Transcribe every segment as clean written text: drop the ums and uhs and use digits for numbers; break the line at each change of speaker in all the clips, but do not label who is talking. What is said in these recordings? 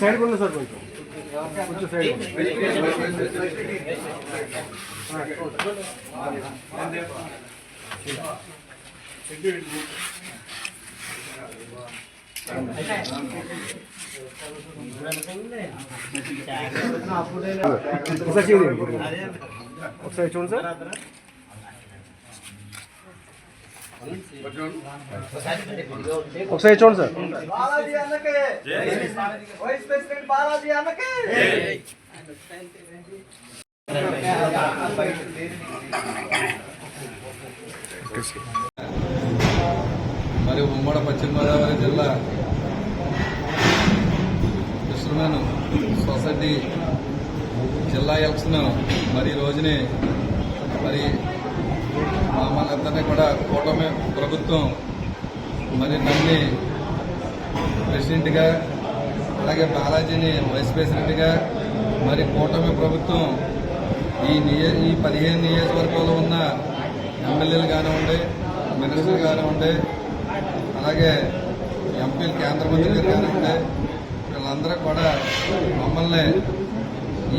Side కొంచెం sir కొంచెం side ఒకసారి చూడండి సార్. ఒకసారి చూడండి సార్.
మరి ఉమ్మడి పశ్చిమ గోదావరి జిల్లా కృష్ణమేను సొసైటీ జిల్లా ఎలక్షన్ మరి రోజుని మరి మమ్మల్ని కూడా కూటమి ప్రభుత్వం మరి నన్ను ప్రెసిడెంట్గా అలాగే బాలాజీని వైస్ ప్రెసిడెంట్గా మరి కూటమి ప్రభుత్వం ఈ 15 నియోజకవర్గంలో ఉన్న ఎమ్మెల్యేలు కానివ్వండి, మినిస్టర్లు కానివ్వండి, అలాగే ఎంపీలు, కేంద్ర మంత్రులు కానివ్వండి, వీళ్ళందరూ కూడా మమ్మల్ని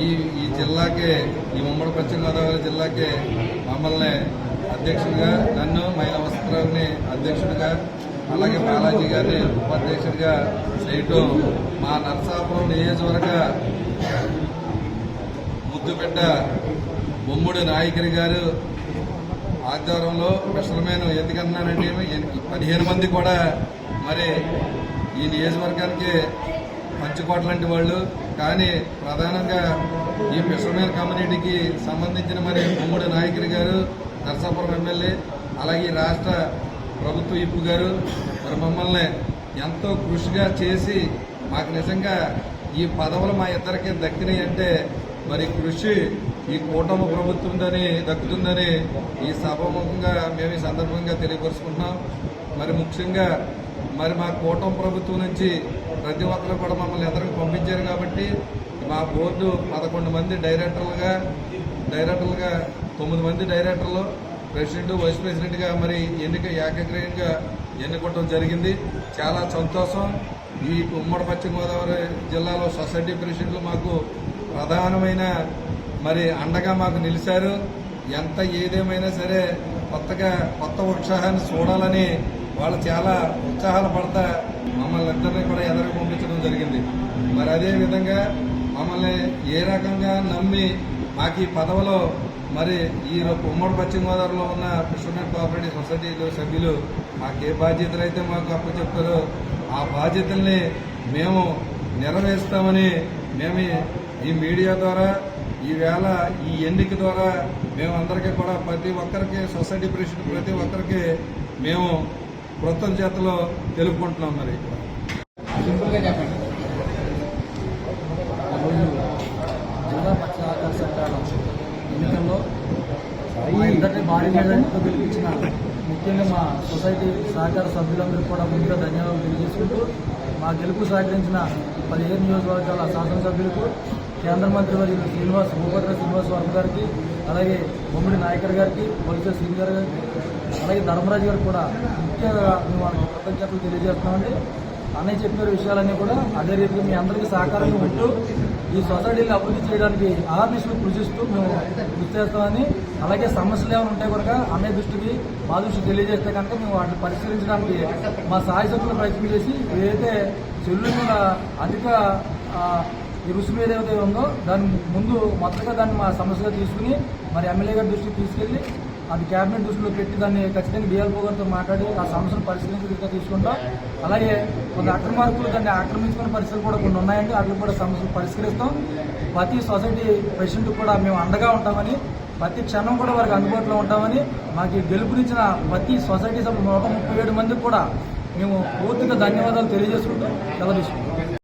ఈ జిల్లాకి, ఈ ఉమ్మడి పశ్చిమ గోదావరి జిల్లాకి మమ్మల్ని అధ్యక్షుడిగా, నన్ను మైలా వస్త్రాన్ని అధ్యక్షుడిగా, అలాగే బాలాజీ గారిని ఉపాధ్యక్షుడిగా చేయటం మా నరసాపురం నియోజకవర్గ ముద్దుబిడ్డ బొమ్ముడి నాయకుడి గారు ఆధ్వర్యంలో స్పెషల్మైన ఎందుకన్నానండి 15 మంది కూడా మరి ఈ నియోజకవర్గానికి పంచుకోట లాంటి వాళ్ళు. కానీ ప్రధానంగా ఈ స్పెషల్మైన కమ్యూనిటీకి సంబంధించిన మరి బొమ్ముడి నాయకుడి గారు నరసాపురం ఎమ్మెల్యే, అలాగే రాష్ట్ర ప్రభుత్వ ఇప్పు గారు మరి మమ్మల్ని ఎంతో కృషిగా చేసి మాకు నిజంగా ఈ పదవులు మా ఇద్దరికి దక్కినాయి అంటే మరి కృషి ఈ కూటమి ప్రభుత్వందని దక్కుతుందని ఈ సభాముఖంగా మేము ఈ సందర్భంగా తెలియపరుచుకుంటున్నాం. మరి ముఖ్యంగా మరి మా కూటమి ప్రభుత్వం నుంచి ప్రతి ఒక్కరు కూడా మమ్మల్ని ఎదురుకు పంపించారు కాబట్టి మా బోర్డు 11 మంది డైరెక్టర్లుగా 9 మంది డైరెక్టర్లు, ప్రెసిడెంట్, వైస్ ప్రెసిడెంట్గా మరి ఏకగ్రీవంగా ఎన్నుకోవడం జరిగింది. చాలా సంతోషం. ఈ ఉమ్మడి పశ్చిమ గోదావరి జిల్లాలో సొసైటీ ప్రెసిడెంట్లు మాకు ప్రధానమైన మరి అండగా మాకు నిలిచారు. ఎంత ఏదేమైనా సరే కొత్త ఉత్సాహాన్ని చూడాలని వాళ్ళు చాలా ఉత్సాహాలు పడతా మమ్మల్ని ఇద్దరిని కూడా ఎదురు పంపించడం జరిగింది. మరి అదేవిధంగా మమ్మల్ని ఏ రకంగా నమ్మి మాకు ఈ పదవిలో మరి ఈ ఉమ్మడి పశ్చిమ గోదావరిలో ఉన్న ఫిషర్మెన్ కోఆపరేటివ్ సొసైటీలో సభ్యులు మాకు ఏ బాధ్యతలు అయితే మాకు అప్పచెప్తారో ఆ బాధ్యతల్ని మేము నెరవేరుస్తామని మేము ఈ మీడియా ద్వారా, ఈవేళ ఈ ఎన్నిక ద్వారా మేమందరికీ కూడా ప్రతి ఒక్కరికి, సొసైటీ ప్రెసిడెంట్ ప్రతి ఒక్కరికి మేము కృతజ్ఞతలు తెలుపుకుంటున్నాం. మరి
సింపుల్గా చెప్పండి, జిల్లా పక్ష సహకార సంఘాల ఎన్నికల్లో మా ఇద్దరిని భారీ మెజారిటీతో గెలిపించిన ముఖ్యంగా మా సొసైటీ సహకార సభ్యులందరికీ కూడా ముందుగా ధన్యవాదాలు తెలియజేసుకుంటూ, మా గెలుపు సహకరించిన 15 నియోజకవర్గాల శాసనసభ్యులకు, కేంద్ర మంత్రి వర్యులు భూపతి శ్రీనివాస్ వర్మ గారికి, అలాగే బొమ్మిడి నాయకర్ గారికి, పోలీసు శ్రీనివాస్ గారికి, అలాగే ధర్మరాజు గారికి కూడా ముఖ్యంగా మేము వాళ్ళకి కృతజ్ఞతలు తెలియజేస్తున్నామండి. అన్నయ్య చెప్పిన విషయాలన్నీ కూడా అదే రీతిలో మీ అందరికీ సహకారంగా ఉంటూ ఈ సొసైటీని అభివృద్ధి చేయడానికి ఆర్నిస్టులు కృషిస్తూ మేము కృషి చేస్తామని, అలాగే సమస్యలు ఏమైనా ఉంటే కనుక అన్నయ్య దృష్టికి మా దృష్టికి తెలియజేస్తే కనుక మేము వాటిని పరిష్కరించడానికి మా సాయశక్తులు ప్రయత్నం చేసి ఏదైతే చెల్లు మీద అధిక ఈ రుసుము ఏదైతే ఉందో దాని ముందు మొదటగా దాన్ని మా సమస్యగా తీసుకుని మరి ఎమ్మెల్యే గారి దృష్టికి తీసుకెళ్లి అది క్యాబినెట్ దృష్టిలో పెట్టి దాన్ని ఖచ్చితంగా డిఎల్ఓ గారితో మాట్లాడి ఆ సమస్యను పరిశీలించి తీసుకుంటాం. అలాగే కొన్ని అక్రమార్కులు దాన్ని ఆక్రమించుకునే పరిస్థితులు కూడా కొన్ని ఉన్నాయండి, అవి కూడా సమస్యలు పరిష్కరిస్తాం. ప్రతి సొసైటీ ప్రెసిడెంట్ కూడా మేము అండగా ఉంటామని, ప్రతి క్షణం కూడా వారికి అందుబాటులో ఉంటామని, మాకు గెలుపునిచ్చిన ప్రతి సొసైటీ సభ్యులు 137 మందికి కూడా మేము పూర్తిగా ధన్యవాదాలు తెలియజేసుకుంటూ సెలవు తీసుకుంటాం.